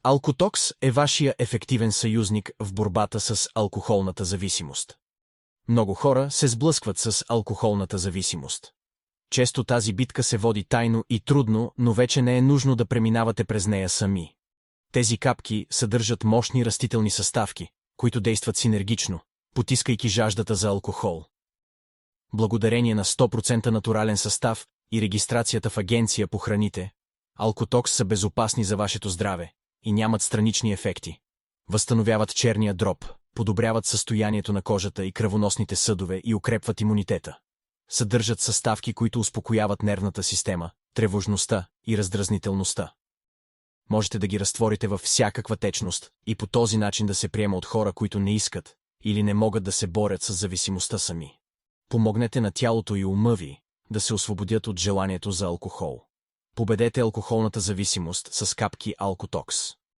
Алкотокс е вашия ефективен съюзник в борбата с алкохолната зависимост. Много хора се сблъскват с алкохолната зависимост. Често тази битка се води тайно и трудно, но вече не е нужно да преминавате през нея сами. Тези капки съдържат мощни растителни съставки, които действат синергично, потискайки жаждата за алкохол. Благодарение на 100% натурален състав и регистрацията в Агенция по храните, Алкотокс са безопасни за вашето здраве и нямат странични ефекти. Възстановяват черния дроб, подобряват състоянието на кожата и кръвоносните съдове и укрепват имунитета. Съдържат съставки, които успокояват нервната система, тревожността и раздразнителността. Можете да ги разтворите във всякаква течност и по този начин да се приема от хора, които не искат или не могат да се борят с зависимостта сами. Помогнете на тялото и ума ви да се освободят от желанието за алкохол. Победете алкохолната зависимост с капки Алкотокс.